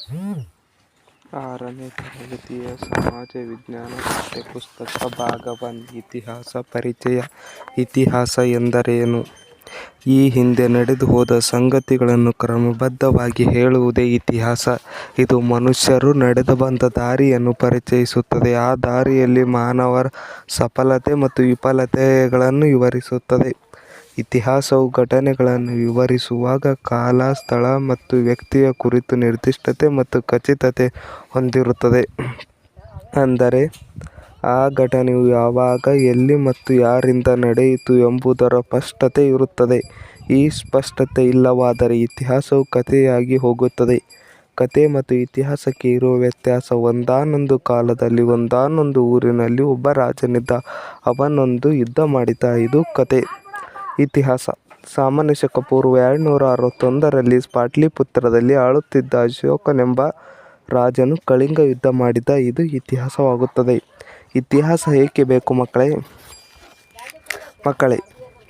6ನೇ ತರಗತಿಯ ಸಮಾಜ ವಿಜ್ಞಾನ ಪಠ್ಯಪುಸ್ತಕ ಭಾಗ 1 ಇತಿಹಾಸ ಪರಿಚಯ. ಇತಿಹಾಸ ಎಂದರೇನು? ಈ ಹಿಂದೆ ನಡೆದು ಹೋದ ಸಂಗತಿಗಳನ್ನು ಕ್ರಮಬದ್ಧವಾಗಿ ಹೇಳುವುದೇ ಇತಿಹಾಸ. ಇದು ಮನುಷ್ಯರು ನಡೆದು ಬಂದ ದಾರಿಯನ್ನು ಪರಿಚಯಿಸುತ್ತದೆ. ಆ ದಾರಿಯಲ್ಲಿ ಮಾನವರ ಸಫಲತೆ ಮತ್ತು ವಿಫಲತೆಗಳನ್ನು ವಿವರಿಸುತ್ತದೆ. ಇತಿಹಾಸವು ಘಟನೆಗಳನ್ನು ವಿವರಿಸುವಾಗ ಕಾಲ, ಸ್ಥಳ ಮತ್ತು ವ್ಯಕ್ತಿಯ ಕುರಿತು ನಿರ್ದಿಷ್ಟತೆ ಮತ್ತು ಖಚಿತತೆ ಹೊಂದಿರುತ್ತದೆ. ಅಂದರೆ ಆ ಘಟನೆಯು ಯಾವಾಗ, ಎಲ್ಲಿ ಮತ್ತು ಯಾರಿಂದ ನಡೆಯಿತು ಎಂಬುದರ ಸ್ಪಷ್ಟತೆ ಇರುತ್ತದೆ. ಈ ಸ್ಪಷ್ಟತೆ ಇಲ್ಲವಾದರೆ ಇತಿಹಾಸವು ಕಥೆಯಾಗಿ ಹೋಗುತ್ತದೆ. ಕಥೆ ಮತ್ತು ಇತಿಹಾಸಕ್ಕೆ ಇರುವ ವ್ಯತ್ಯಾಸ. ಒಂದಾನೊಂದು ಕಾಲದಲ್ಲಿ ಒಂದಾನೊಂದು ಊರಿನಲ್ಲಿ ಒಬ್ಬ ರಾಜನಿದ್ದ. ಅವನೊಂದು ಯುದ್ಧ ಮಾಡಿದ. ಇದು ಕಥೆ. ಇತಿಹಾಸ. ಸಾಮಾನ್ಯ ಶಕ ಪೂರ್ವ 261ರಲ್ಲಿ ಪಾಟಲಿಪುತ್ರದಲ್ಲಿ ಆಳುತ್ತಿದ್ದ ಅಶೋಕನೆಂಬ ರಾಜನು ಕಳಿಂಗ ಯುದ್ಧ ಮಾಡಿದ. ಇದು ಇತಿಹಾಸವಾಗುತ್ತದೆ. ಇತಿಹಾಸ ಏಕೆ ಬೇಕು ಮಕ್ಕಳೇ?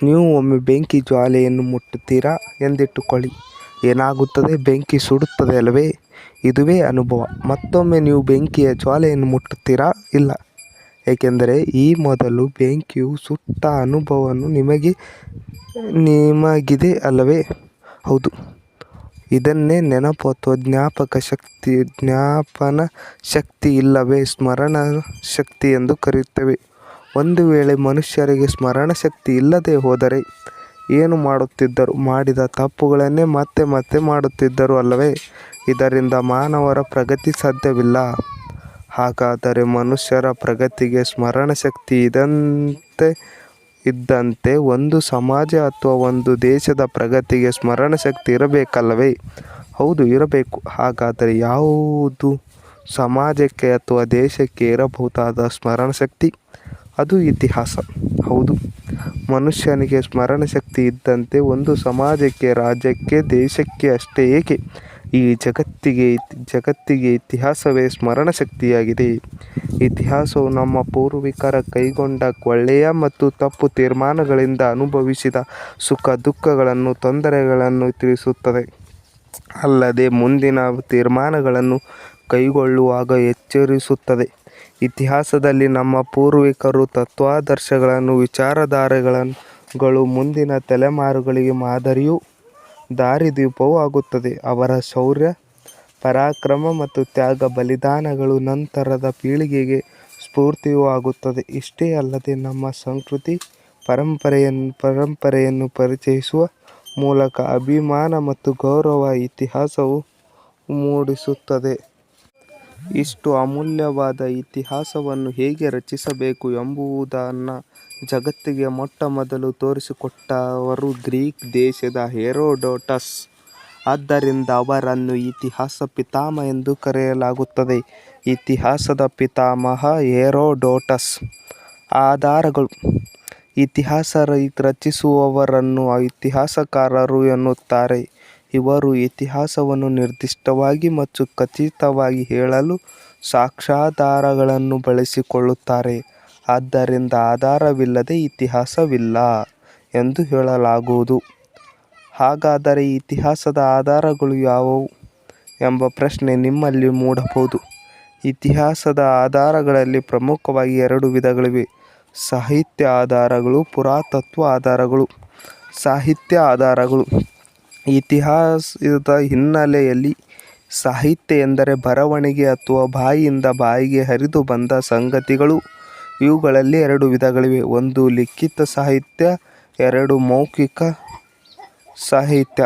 ನೀವು ಒಮ್ಮೆ ಬೆಂಕಿ ಜ್ವಾಲೆಯನ್ನು ಮುಟ್ಟುತ್ತೀರಾ ಎಂದಿಟ್ಟುಕೊಳ್ಳಿ. ಏನಾಗುತ್ತದೆ? ಬೆಂಕಿ ಸುಡುತ್ತದೆ ಅಲ್ಲವೇ? ಇದುವೇ ಅನುಭವ. ಮತ್ತೊಮ್ಮೆ ನೀವು ಬೆಂಕಿಯ ಜ್ವಾಲೆಯನ್ನು ಮುಟ್ಟುತ್ತೀರಾ? ಇಲ್ಲ. ಏಕೆಂದರೆ ಈ ಮೊದಲು ಬೆಂಕಿಯು ಸುಟ್ಟ ಅನುಭವವು ನಿಮಗಿದೆ ಅಲ್ಲವೇ? ಹೌದು. ಇದನ್ನೇ ನೆನಪು ಅಥವಾ ಜ್ಞಾಪನ ಶಕ್ತಿ ಇಲ್ಲವೇ ಸ್ಮರಣ ಶಕ್ತಿ ಎಂದು ಕರೆಯುತ್ತೇವೆ. ಒಂದು ವೇಳೆ ಮನುಷ್ಯರಿಗೆ ಸ್ಮರಣ ಶಕ್ತಿ ಇಲ್ಲದೆ ಹೋದರೆ ಏನು ಮಾಡುತ್ತಿದ್ದರು? ಮಾಡಿದ ತಪ್ಪುಗಳನ್ನೇ ಮತ್ತೆ ಮತ್ತೆ ಮಾಡುತ್ತಿದ್ದರು ಅಲ್ಲವೇ? ಇದರಿಂದ ಮಾನವರ ಪ್ರಗತಿ ಸಾಧ್ಯವಿಲ್ಲ. ಹಾಗಾದರೆ ಮನುಷ್ಯರ ಪ್ರಗತಿಗೆ ಸ್ಮರಣ ಶಕ್ತಿ ಇದ್ದಂತೆ ಒಂದು ಸಮಾಜ ಅಥವಾ ಒಂದು ದೇಶದ ಪ್ರಗತಿಗೆ ಸ್ಮರಣ ಶಕ್ತಿ ಇರಬೇಕಲ್ಲವೇ? ಹೌದು, ಇರಬೇಕು. ಹಾಗಾದರೆ ಯಾವುದು ಸಮಾಜಕ್ಕೆ ಅಥವಾ ದೇಶಕ್ಕೆ ಇರಬಹುದಾದ ಸ್ಮರಣ ಶಕ್ತಿ? ಅದು ಇತಿಹಾಸ. ಹೌದು, ಮನುಷ್ಯನಿಗೆ ಸ್ಮರಣ ಶಕ್ತಿ ಇದ್ದಂತೆ ಒಂದು ಸಮಾಜಕ್ಕೆ, ರಾಜ್ಯಕ್ಕೆ, ದೇಶಕ್ಕೆ ಅಷ್ಟೇ ಏಕೆ, ಈ ಜಗತ್ತಿಗೆ ಇತಿಹಾಸವೇ ಸ್ಮರಣ ಶಕ್ತಿಯಾಗಿದೆ. ಇತಿಹಾಸವು ನಮ್ಮ ಪೂರ್ವಿಕರ ಕೈಗೊಂಡ ಒಳ್ಳೆಯ ಮತ್ತು ತಪ್ಪು ತೀರ್ಮಾನಗಳಿಂದ ಅನುಭವಿಸಿದ ಸುಖ ದುಃಖಗಳನ್ನು, ತೊಂದರೆಗಳನ್ನು ತಿಳಿಸುತ್ತದೆ. ಅಲ್ಲದೆ ಮುಂದಿನ ತೀರ್ಮಾನಗಳನ್ನು ಕೈಗೊಳ್ಳುವಾಗ ಎಚ್ಚರಿಸುತ್ತದೆ. ಇತಿಹಾಸದಲ್ಲಿ ನಮ್ಮ ಪೂರ್ವಿಕರ ತತ್ವಾದರ್ಶಗಳು, ವಿಚಾರಧಾರೆಗಳು ಮುಂದಿನ ತಲೆಮಾರುಗಳಿಗೆ ಮಾದರಿಯೂ ದಾರಿದೀಪವೂ ಆಗುತ್ತವೆ. ಅವರ ಶೌರ್ಯ, ಪರಾಕ್ರಮ ಮತ್ತು ತ್ಯಾಗ ಬಲಿದಾನಗಳು ನಂತರದ ಪೀಳಿಗೆಗೆ ಸ್ಫೂರ್ತಿಯೂ ಆಗುತ್ತವೆ. ಇಷ್ಟೇ ಅಲ್ಲದೆ ನಮ್ಮ ಸಂಸ್ಕೃತಿ ಪರಂಪರೆಯನ್ನು ಪರಿಚಯಿಸುವ ಮೂಲಕ ಅಭಿಮಾನ ಮತ್ತು ಗೌರವ ಇತಿಹಾಸವು ಮೂಡಿಸುತ್ತದೆ. ಇಷ್ಟು ಅಮೂಲ್ಯವಾದ ಇತಿಹಾಸವನ್ನು ಹೇಗೆ ರಚಿಸಬೇಕು ಎಂಬುದನ್ನು ಜಗತ್ತಿಗೆ ಮೊಟ್ಟ ಮೊದಲು ತೋರಿಸಿಕೊಟ್ಟವರು ಗ್ರೀಕ್ ದೇಶದ ಹೆರೋಡೋಟಸ್. ಆದ್ದರಿಂದ ಅವರನ್ನು ಇತಿಹಾಸ ಪಿತಾಮಹ ಎಂದು ಕರೆಯಲಾಗುತ್ತದೆ. ಇತಿಹಾಸದ ಪಿತಾಮಹ ಹೆರೋಡೋಟಸ್. ಆಧಾರಗಳು. ಇತಿಹಾಸ ರಚಿಸುವವರನ್ನು ಇತಿಹಾಸಕಾರರು ಎನ್ನುತ್ತಾರೆ. ಇವರು ಇತಿಹಾಸವನ್ನು ನಿರ್ದಿಷ್ಟವಾಗಿ ಮತ್ತು ಖಚಿತವಾಗಿ ಹೇಳಲು ಸಾಕ್ಷ್ಯಾಧಾರಗಳನ್ನು ಬಳಸಿಕೊಳ್ಳುತ್ತಾರೆ. ಆದ್ದರಿಂದ ಆಧಾರವಿಲ್ಲದೆ ಇತಿಹಾಸವಿಲ್ಲ ಎಂದು ಹೇಳಲಾಗದು. ಹಾಗಾದರೆ ಇತಿಹಾಸದ ಆಧಾರಗಳು ಯಾವುವು ಎಂಬ ಪ್ರಶ್ನೆ ನಿಮ್ಮಲ್ಲಿ ಮೂಡಬಹುದು. ಇತಿಹಾಸದ ಆಧಾರಗಳಲ್ಲಿ ಪ್ರಮುಖವಾಗಿ 2 ವಿಧಗಳಿವೆ: ಸಾಹಿತ್ಯ ಆಧಾರಗಳು, ಪುರಾತತ್ವ ಆಧಾರಗಳು. ಸಾಹಿತ್ಯ ಆಧಾರಗಳು. ಇತಿಹಾಸದ ಹಿನ್ನೆಲೆಯಲ್ಲಿ. ಸಾಹಿತ್ಯ ಎಂದರೆ ಬರವಣಿಗೆ ಅಥವಾ ಬಾಯಿಂದ ಬಾಯಿಗೆ ಹರಿದು ಬಂದ ಸಂಗತಿಗಳು. ಇವುಗಳಲ್ಲಿ 2 ವಿಧಗಳಿವೆ: 1 ಲಿಖಿತ ಸಾಹಿತ್ಯ, 2 ಮೌಖಿಕ ಸಾಹಿತ್ಯ.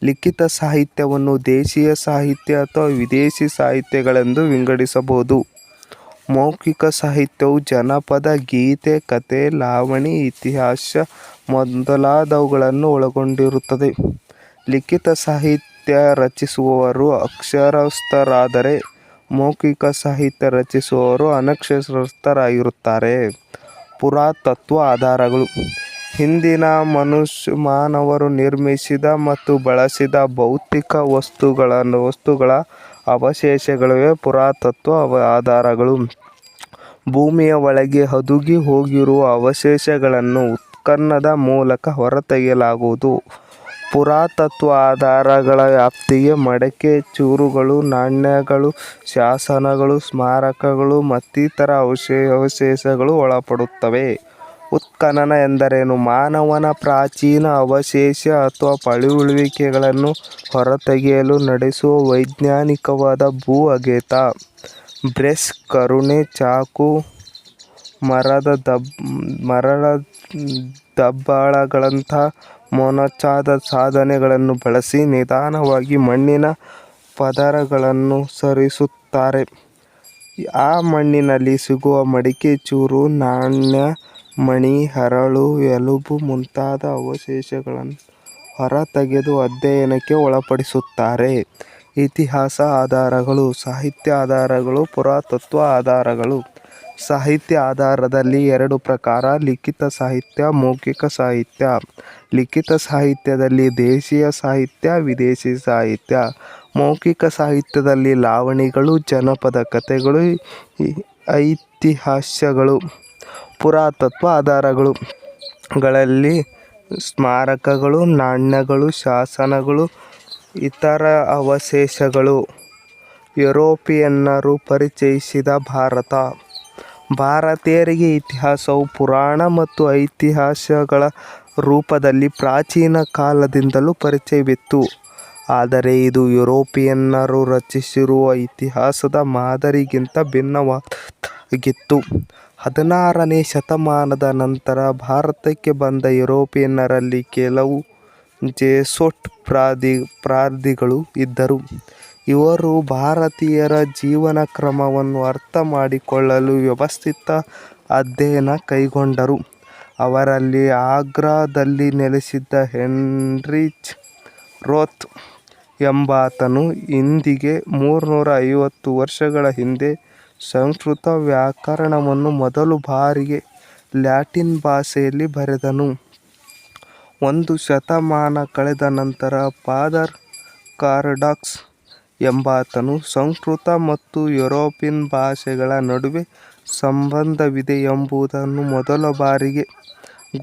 ಲಿಖಿತ ಸಾಹಿತ್ಯವನ್ನು ದೇಶೀಯ ಸಾಹಿತ್ಯ ಅಥವಾ ವಿದೇಶಿ ಸಾಹಿತ್ಯಗಳೆಂದು ವಿಂಗಡಿಸಬಹುದು. ಮೌಖಿಕ ಸಾಹಿತ್ಯವು ಜನಪದ, ಗೀತೆ, ಕಥೆ, ಲಾವಣಿ, ಇತಿಹಾಸ ಮೊದಲಾದವುಗಳನ್ನು ಒಳಗೊಂಡಿರುತ್ತದೆ. ಲಿಖಿತ ಸಾಹಿತ್ಯ ರಚಿಸುವವರು ಅಕ್ಷರಸ್ಥರಾದರೆ, ಮೌಖಿಕ ಸಾಹಿತ್ಯ ರಚಿಸುವವರು ಅನಕ್ಷರಸ್ಥರಾಗಿರುತ್ತಾರೆ. ಪುರಾತತ್ವ ಆಧಾರಗಳು. ಹಿಂದಿನ ಮಾನವರು ನಿರ್ಮಿಸಿದ ಮತ್ತು ಬಳಸಿದ ಭೌತಿಕ ವಸ್ತುಗಳ ಅವಶೇಷಗಳೇ ಪುರಾತತ್ವ ಆಧಾರಗಳು. ಭೂಮಿಯ ಒಳಗೆ ಹುದುಗಿ ಹೋಗಿರುವ ಅವಶೇಷಗಳನ್ನು ಉತ್ಖನನದ ಮೂಲಕ ಹೊರತೆಗೆಯಲಾಗುವುದು ಪುರಾತತ್ವ ಆಧಾರಗಳ ವ್ಯಾಪ್ತಿಗೆ ಮಡಕೆ, ಚೂರುಗಳು, ನಾಣ್ಯಗಳು, ಶಾಸನಗಳು, ಸ್ಮಾರಕಗಳು ಮತ್ತಿತರ ಅವಶೇಷಗಳು ಒಳಪಡುತ್ತವೆ. ಉತ್ಖನನ ಎಂದರೇನು? ಮಾನವನ ಪ್ರಾಚೀನ ಅವಶೇಷ ಅಥವಾ ಪಳೆಯುಳಿಕೆಗಳನ್ನು ಹೊರತೆಗೆಯಲು ನಡೆಸುವ ವೈಜ್ಞಾನಿಕವಾದ ಭೂ ಅಗೆತ. ಬ್ರಷ್, ಕರುಣೆ, ಚಾಕು, ಮರದ ದಬ್ಬಾಳಗಳಂತಹ ಮೊನಚಾದ ಸಾಧನಗಳನ್ನು ಬಳಸಿ ನಿಧಾನವಾಗಿ ಮಣ್ಣಿನ ಪದರಗಳನ್ನು ಸರಿಸುತ್ತಾರೆ. ಆ ಮಣ್ಣಿನಲ್ಲಿ ಸಿಗುವ ಮಡಿಕೆ, ಚೂರು, ನಾಣ್ಯ, ಮಣಿ, ಹರಳು, ಎಲುಬು ಮುಂತಾದ ಅವಶೇಷಗಳನ್ನು ಹೊರತೆಗೆದು ಅಧ್ಯಯನಕ್ಕೆ ಒಳಪಡಿಸುತ್ತಾರೆ. ಇತಿಹಾಸ ಆಧಾರಗಳು, ಸಾಹಿತ್ಯ ಆಧಾರಗಳು, ಪುರಾತತ್ವ ಆಧಾರಗಳು. ಸಾಹಿತ್ಯ ಆಧಾರದಲ್ಲಿ ಎರಡು ಪ್ರಕಾರ: ಲಿಖಿತ ಸಾಹಿತ್ಯ, ಮೌಖಿಕ ಸಾಹಿತ್ಯ. ಲಿಖಿತ ಸಾಹಿತ್ಯದಲ್ಲಿ ದೇಶೀಯ ಸಾಹಿತ್ಯ, ವಿದೇಶಿ ಸಾಹಿತ್ಯ. ಮೌಖಿಕ ಸಾಹಿತ್ಯದಲ್ಲಿ ಲಾವಣಿಗಳು, ಜನಪದ ಕಥೆಗಳು, ಐತಿಹ್ಯಗಳು. ಪುರಾತತ್ವ ಆಧಾರಗಳು ಗಳಲ್ಲಿ ಸ್ಮಾರಕಗಳು, ನಾಣ್ಯಗಳು, ಶಾಸನಗಳು, ಇತರ ಅವಶೇಷಗಳು. ಯುರೋಪಿಯನ್ನರು ಪರಿಚಯಿಸಿದ ಭಾರತ. ಭಾರತೀಯರಿಗೆ ಇತಿಹಾಸವು ಪುರಾಣ ಮತ್ತು ಐತಿಹ್ಯಗಳ ರೂಪದಲ್ಲಿ ಪ್ರಾಚೀನ ಕಾಲದಿಂದಲೂ ಪರಿಚಯವಿತ್ತು. ಆದರೆ ಇದು ಯುರೋಪಿಯನ್ನರು ರಚಿಸಿರುವ ಇತಿಹಾಸದ ಮಾದರಿಗಿಂತ ಭಿನ್ನವಾದದ್ದಾಗಿತ್ತು. 16ನೇ ಶತಮಾನದ ನಂತರ ಭಾರತಕ್ಕೆ ಬಂದ ಯುರೋಪಿಯನ್ನರಲ್ಲಿ ಕೆಲವು ಜೆಸೂಟ್ ಪಾದ್ರಿಗಳು ಇದ್ದರು. ಇವರು ಭಾರತೀಯರ ಜೀವನ ಕ್ರಮವನ್ನು ಅರ್ಥಮಾಡಿಕೊಳ್ಳಲು ವ್ಯವಸ್ಥಿತ ಅಧ್ಯಯನ ಕೈಗೊಂಡರು. ಅವರಲ್ಲಿ ಆಗ್ರಾದಲ್ಲಿ ನೆಲೆಸಿದ್ದ ಹೆನ್ರಿಚ್ ರೋತ್ ಎಂಬಾತನು ಇಂದಿಗೆ 350 ವರ್ಷಗಳ ಹಿಂದೆ ಸಂಸ್ಕೃತ ವ್ಯಾಕರಣವನ್ನು ಮೊದಲ ಬಾರಿಗೆ ಲ್ಯಾಟಿನ್ ಭಾಷೆಯಲ್ಲಿ ಬರೆದನು. ಒಂದು ಶತಮಾನ ಕಳೆದ ನಂತರ ಫಾದರ್ ಕಾರ್ಡಾಕ್ಸ್ ಎಂಬಾತನು ಸಂಸ್ಕೃತ ಮತ್ತು ಯುರೋಪಿಯನ್ ಭಾಷೆಗಳ ನಡುವೆ ಸಂಬಂಧವಿದೆ ಎಂಬುದನ್ನು ಮೊದಲ ಬಾರಿಗೆ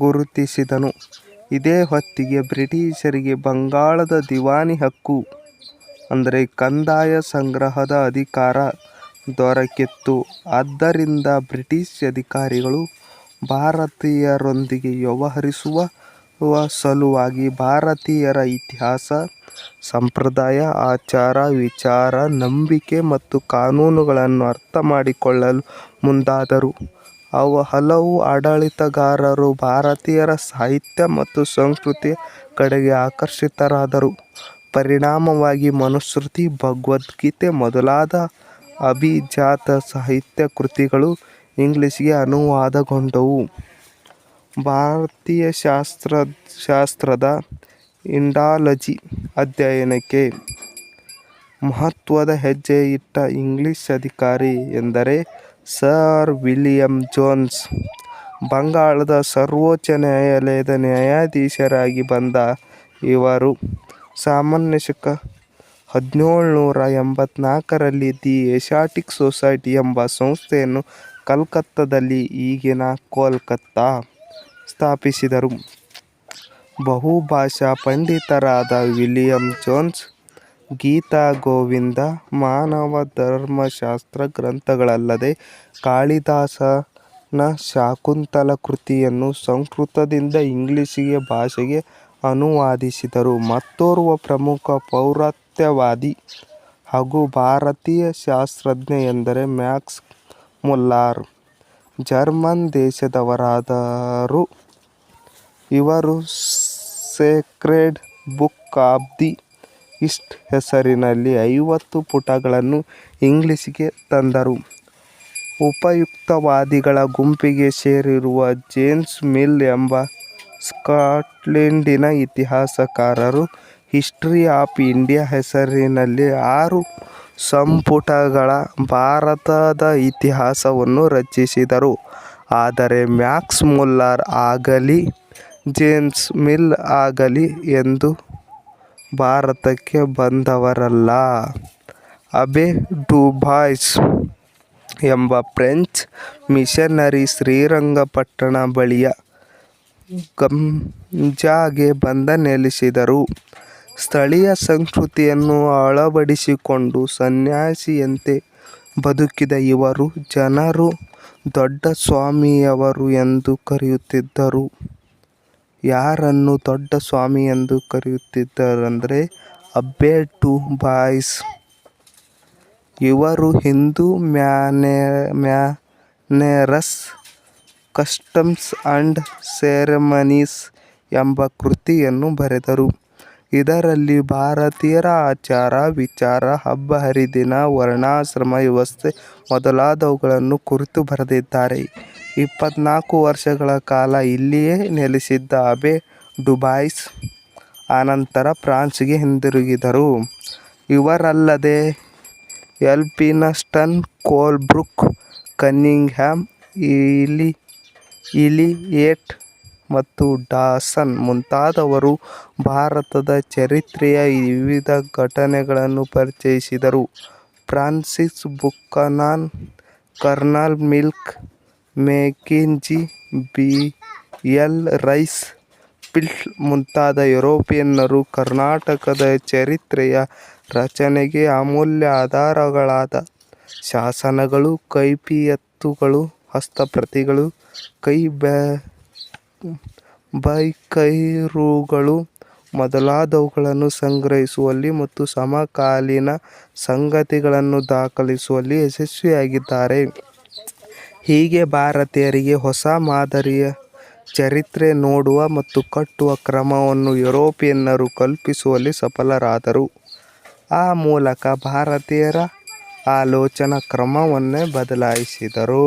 ಗುರುತಿಸಿದನು. ಇದೇ ಹೊತ್ತಿಗೆ ಬ್ರಿಟಿಷರಿಗೆ ಬಂಗಾಳದ ದಿವಾನಿ ಹಕ್ಕು ಅಂದರೆ ಕಂದಾಯ ಸಂಗ್ರಹದ ಅಧಿಕಾರ ದೊರಕಿತ್ತು. ಆದ್ದರಿಂದ ಬ್ರಿಟಿಷ್ ಅಧಿಕಾರಿಗಳು ಭಾರತೀಯರೊಂದಿಗೆ ವ್ಯವಹರಿಸುವ ಸಲುವಾಗಿ ಭಾರತೀಯರ ಇತಿಹಾಸ, ಸಂಪ್ರದಾಯ, ಆಚಾರ, ವಿಚಾರ, ನಂಬಿಕೆ ಮತ್ತು ಕಾನೂನುಗಳನ್ನು ಅರ್ಥಮಾಡಿಕೊಳ್ಳಲು ಮುಂದಾದರು. ಹಲವು ಆಡಳಿತಗಾರರು ಭಾರತೀಯರ ಸಾಹಿತ್ಯ ಮತ್ತು ಸಂಸ್ಕೃತಿಯ ಕಡೆಗೆ ಆಕರ್ಷಿತರಾದರು. ಪರಿಣಾಮವಾಗಿ ಮನುಸ್ಮೃತಿ, ಭಗವದ್ಗೀತೆ ಮೊದಲಾದ ಅಭಿಜಾತ ಸಾಹಿತ್ಯ ಕೃತಿಗಳು ಇಂಗ್ಲಿಷ್ಗೆ ಅನುವಾದಗೊಂಡವು. ಭಾರತೀಯ ಶಾಸ್ತ್ರದ ಇಂಡಾಲಜಿ ಅಧ್ಯಯನಕ್ಕೆ ಮಹತ್ವದ ಹೆಜ್ಜೆ ಇಟ್ಟ ಇಂಗ್ಲಿಷ್ ಅಧಿಕಾರಿ ಎಂದರೆ ಸರ್ ವಿಲಿಯಂ ಜೋನ್ಸ್. ಬಂಗಾಳದ ಸರ್ವೋಚ್ಚ ನ್ಯಾಯಾಲಯದ ನ್ಯಾಯಾಧೀಶರಾಗಿ ಬಂದ ಇವರು ಸಾಮಾನ್ಯ ಶಕ 1784ರಲ್ಲಿ ದಿ ಏಷ್ಯಾಟಿಕ್ ಸೊಸೈಟಿ ಎಂಬ ಸಂಸ್ಥೆಯನ್ನು ಕಲ್ಕತ್ತಾದಲ್ಲಿ ಈಗಿನ ಕೋಲ್ಕತ್ತಾ ಸ್ಥಾಪಿಸಿದರು. ಬಹುಭಾಷಾ ಪಂಡಿತರಾದ ವಿಲಿಯಂ ಜೋನ್ಸ್ ಗೀತಾ, ಗೋವಿಂದ, ಮಾನವ ಧರ್ಮಶಾಸ್ತ್ರ ಗ್ರಂಥಗಳಲ್ಲದೆ ಕಾಳಿದಾಸನ ಶಾಕುಂತಲ ಕೃತಿಯನ್ನು ಸಂಸ್ಕೃತದಿಂದ ಇಂಗ್ಲಿಷ್ ಭಾಷೆಗೆ ಅನುವಾದಿಸಿದರು. ಮತ್ತೋರ್ವ ಪ್ರಮುಖ ಪೌರಾತ್ಯವಾದಿ ಹಾಗೂ ಭಾರತೀಯ ಶಾಸ್ತ್ರಜ್ಞ ಎಂದರೆ ಮ್ಯಾಕ್ಸ್ ಮುಲ್ಲರ್. ಜರ್ಮನ್ ದೇಶದವರಾದರೂ ಇವರು Sacred book of the East ಹೆಸರಿನಲ್ಲಿ 50 ಪುಟಗಳನ್ನು ಇಂಗ್ಲಿಷ್ಗೆ ತಂದರು. ಉಪಯುಕ್ತವಾದಿಗಳ ಗುಂಪಿಗೆ ಸೇರಿರುವ ಜೇಮ್ಸ್ ಮಿಲ್ ಎಂಬ ಸ್ಕಾಟ್ಲೆಂಡಿನ ಇತಿಹಾಸಕಾರರು ಹಿಸ್ಟರಿ ಆಫ್ ಇಂಡಿಯಾ ಹೆಸರಿನಲ್ಲಿ 6 ಸಂಪುಟಗಳ ಭಾರತದ ಇತಿಹಾಸವನ್ನು ರಚಿಸಿದರು. ಆದರೆ ಮ್ಯಾಕ್ಸ್ ಮುಲ್ಲರ್ ಆಗಲಿ ಜೇಮ್ಸ್ ಮಿಲ್ ಆಗಲಿ ಎಂದೂ ಭಾರತಕ್ಕೆ ಬಂದವರಲ್ಲ. ಅಬೆ ಡುಬಾಯ್ಸ್ ಎಂಬ ಫ್ರೆಂಚ್ ಮಿಷನರಿ ಶ್ರೀರಂಗಪಟ್ಟಣ ಬಳಿಯ ಗಂಜಾಗೆ ಬಂದ ನೆಲೆಸಿದರು. ಸ್ಥಳೀಯ ಸಂಸ್ಕೃತಿಯನ್ನು ಅಳವಡಿಸಿಕೊಂಡು ಸನ್ಯಾಸಿಯಂತೆ ಬದುಕಿದ ಇವರು ಜನರು ದೊಡ್ಡ ಸ್ವಾಮಿಯವರು ಎಂದು ಕರೆಯುತ್ತಿದ್ದರು. ಯಾರನ್ನು ದೊಡ್ಡ ಸ್ವಾಮಿ ಎಂದು ಕರೆಯುತ್ತಿದ್ದರೆಂದರೆ ಅಬ್ಬೆ ಡು ಬಾಯಿಸ್. ಇವರು Hindu manners, customs and ceremonies ಎಂಬ ಕೃತಿಯನ್ನು ಬರೆದರು. ಇದರಲ್ಲಿ ಭಾರತೀಯರ ಆಚಾರ ವಿಚಾರ, ಹಬ್ಬ ಹರಿದಿನ, ವರ್ಣಾಶ್ರಮ ವ್ಯವಸ್ಥೆ ಮೊದಲಾದವುಗಳನ್ನು ಕುರಿತು ಬರೆದಿದ್ದಾರೆ. 24 ವರ್ಷಗಳ ಕಾಲ ಇಲ್ಲಿಯೇ ನೆಲೆಸಿದ್ದ ಅಬ್ಬೆ ಡುಬಾಯಿಸ್ ಅನಂತರ ಫ್ರಾನ್ಸಿಗೆ ಹಿಂದಿರುಗಿದರು. ಇವರಲ್ಲದೆ ಎಲ್ಫಿನ್ಸ್ಟನ್, ಕೋಲ್ಬ್ರೂಕ್, ಕನ್ನಿಂಗ್ಹ್ಯಾಮ್, ಇಲಿಯಟ್ ಮತ್ತು ಡಾಸನ್ ಮುಂತಾದವರು ಭಾರತದ ಚರಿತ್ರೆಯ ವಿವಿಧ ಘಟ್ಟಗಳನ್ನು ಪರಿಚಯಿಸಿದರು. ಫ್ರಾನ್ಸಿಸ್ ಬುಕನಾನ್, ಕರ್ನಲ್ ಮಿಲ್ಕ್, ಮೆಕೆಂಜಿ, ಬಿ. ಎಲ್. ರೈಸ್, ಪಿಲ್ಟ್ ಮುಂತಾದ ಯುರೋಪಿಯನ್ನರು ಕರ್ನಾಟಕದ ಚರಿತ್ರೆಯ ರಚನೆಗೆ ಅಮೂಲ್ಯ ಆಧಾರಗಳಾದ ಶಾಸನಗಳು, ಕೈಪಿಯತ್ತುಗಳು, ಹಸ್ತಪ್ರತಿಗಳು, ಬೈಕೈರುಗಳು ಮೊದಲಾದವುಗಳನ್ನು ಸಂಗ್ರಹಿಸುವಲ್ಲಿ ಮತ್ತು ಸಮಕಾಲೀನ ಸಂಗತಿಗಳನ್ನು ದಾಖಲಿಸುವಲ್ಲಿ ಯಶಸ್ವಿಯಾಗಿದ್ದಾರೆ. ಹೀಗೆ ಭಾರತೀಯರಿಗೆ ಹೊಸ ಮಾದರಿಯ ಚರಿತ್ರೆ ನೋಡುವ ಮತ್ತು ಕಟ್ಟುವ ಕ್ರಮವನ್ನು ಯುರೋಪಿಯನ್ನರು ಕಲ್ಪಿಸುವಲ್ಲಿ ಸಫಲರಾದರು. ಆ ಮೂಲಕ ಭಾರತೀಯರ ಆಲೋಚನಾ ಕ್ರಮವನ್ನೇ ಬದಲಾಯಿಸಿದರು.